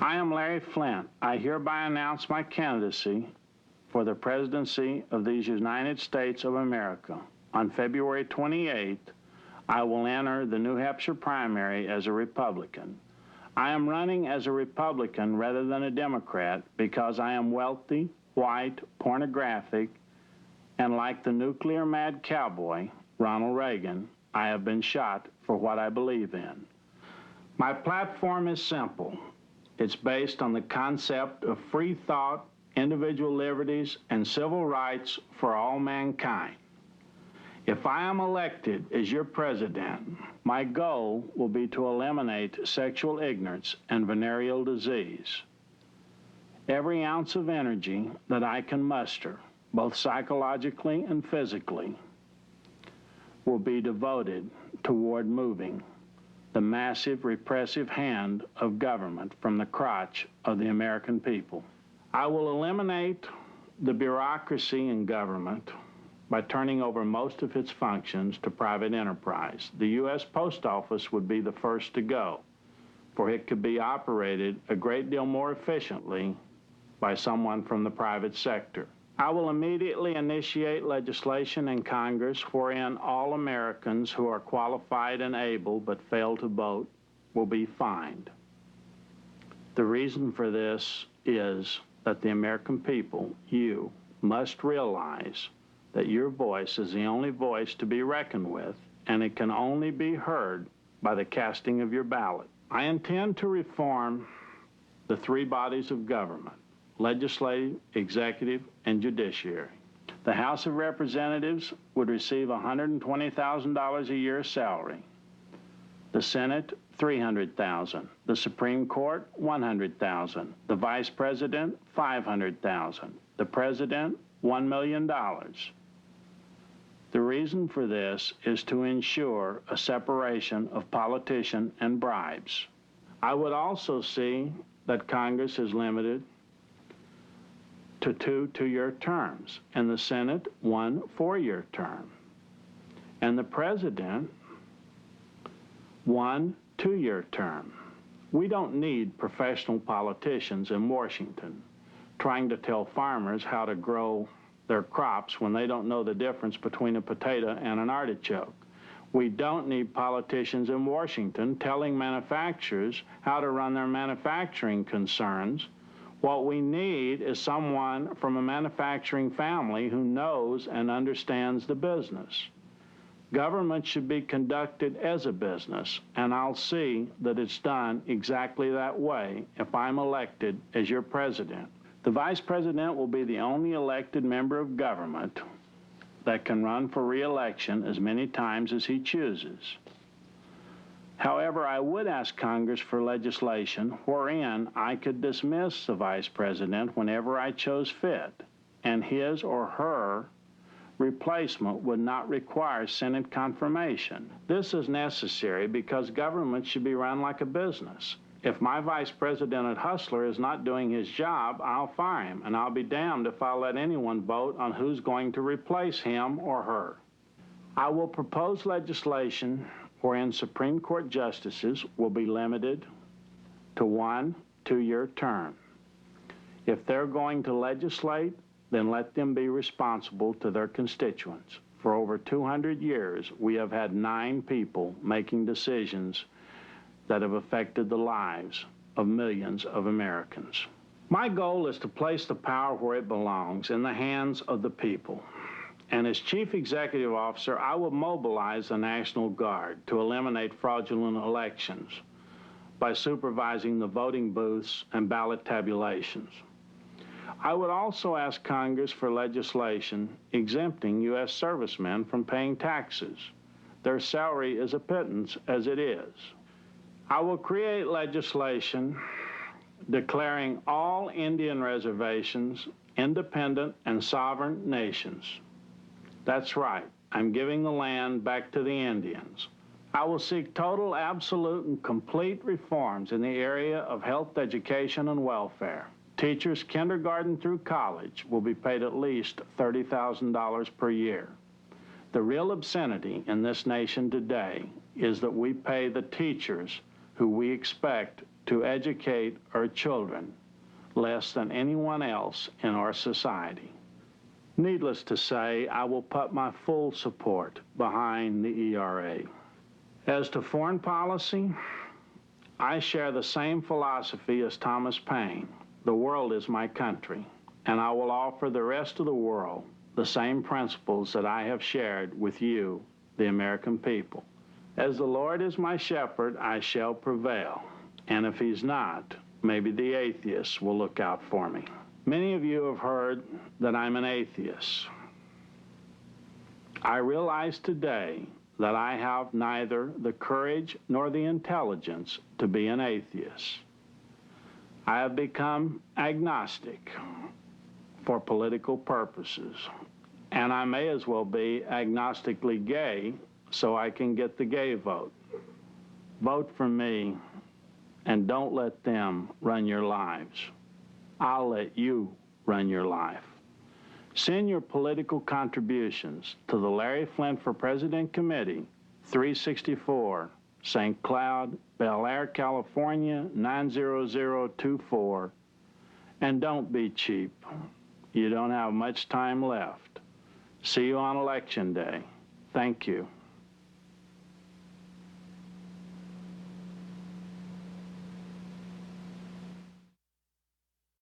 I am Larry Flynt. I hereby announce my candidacy for the presidency of these United States of America. On February 28th, I will enter the New Hampshire primary as a Republican. I am running as a Republican rather than a Democrat because I am wealthy, white, pornographic, and like the nuclear-mad cowboy, Ronald Reagan, I have been shot for what I believe in. My platform is simple. It's based on the concept of free thought, individual liberties, and civil rights for all mankind. If I am elected as your president, my goal will be to eliminate sexual ignorance and venereal disease. Every ounce of energy that I can muster, both psychologically and physically, will be devoted toward moving the massive repressive hand of government from the crotch of the American people. I will eliminate the bureaucracy in government by turning over most of its functions to private enterprise. The U.S. Post Office would be the first to go, for it could be operated a great deal more efficiently by someone from the private sector. I will immediately initiate legislation in Congress wherein all Americans who are qualified and able but fail to vote will be fined. The reason for this is that the American people, you, must realize that your voice is the only voice to be reckoned with, and it can only be heard by the casting of your ballot. I intend to reform the three bodies of government: legislative, executive, and judiciary. The House of Representatives would receive $120,000 a year salary. The Senate, $300,000. The Supreme Court, $100,000. The Vice President, $500,000. The President, $1 million. The reason for this is to ensure a separation of politician and bribes. I would also see that Congress is limited to 2 two-year terms, and the Senate 1 four-year term, and the President 1 two-year term. We don't need professional politicians in Washington trying to tell farmers how to grow their crops when they don't know the difference between a potato and an artichoke. We don't need politicians in Washington telling manufacturers how to run their manufacturing concerns. What we need is someone from a manufacturing family who knows and understands the business. Government should be conducted as a business, and I'll see that it's done exactly that way if I'm elected as your president. The Vice President will be the only elected member of government that can run for re-election as many times as he chooses. However, I would ask Congress for legislation wherein I could dismiss the Vice President whenever I chose fit, and his or her replacement would not require Senate confirmation. This is necessary because government should be run like a business. If my Vice President Hustler is not doing his job, I'll fire him, and I'll be damned if I'll let anyone vote on who's going to replace him or her. I will propose legislation wherein Supreme Court justices will be limited to 1 two-year term. If they're going to legislate, then let them be responsible to their constituents. For over 200 years, we have had 9 people making decisions that have affected the lives of millions of Americans. My goal is to place the power where it belongs, in the hands of the people. And as Chief Executive Officer, I will mobilize the National Guard to eliminate fraudulent elections by supervising the voting booths and ballot tabulations. I would also ask Congress for legislation exempting U.S. servicemen from paying taxes. Their salary is a pittance as it is. I will create legislation declaring all Indian reservations independent and sovereign nations. That's right, I'm giving the land back to the Indians. I will seek total, absolute, and complete reforms in the area of health, education, and welfare. Teachers kindergarten through college will be paid at least $30,000 per year. The real obscenity in this nation today is that we pay the teachers who we expect to educate our children less than anyone else in our society. Needless to say, I will put my full support behind the ERA. As to foreign policy, I share the same philosophy as Thomas Paine. The world is my country, and I will offer the rest of the world the same principles that I have shared with you, the American people. As the Lord is my shepherd, I shall prevail. And if he's not, maybe the atheists will look out for me. Many of you have heard that I'm an atheist. I realize today that I have neither the courage nor the intelligence to be an atheist. I have become agnostic for political purposes, and I may as well be agnostically gay so I can get the gay vote. Vote for me, and don't let them run your lives. I'll let you run your life. Send your political contributions to the Larry Flynt for President Committee, 364 St. Cloud, Bel Air, California, 90024. And don't be cheap. You don't have much time left. See you on Election Day. Thank you.